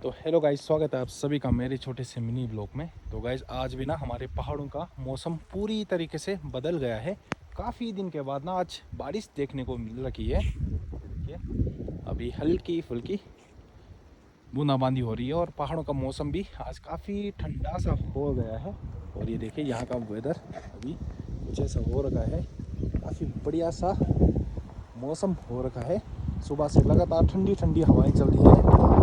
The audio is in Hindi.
तो हेलो गाइस, स्वागत है आप सभी का मेरे छोटे से मिनी ब्लॉग में। तो गाइस आज भी ना हमारे पहाड़ों का मौसम पूरी तरीके से बदल गया है। काफ़ी दिन के बाद ना आज बारिश देखने को मिल रही है। देखिए अभी हल्की फुल्की बूंदाबांदी हो रही है और पहाड़ों का मौसम भी आज काफ़ी ठंडा सा हो गया है। और ये देखिए यहाँ का वेदर अभी कुछ ऐसा हो रखा है, काफ़ी बढ़िया सा मौसम हो रखा है। सुबह से लगातार ठंडी ठंडी हवाएं चल रही है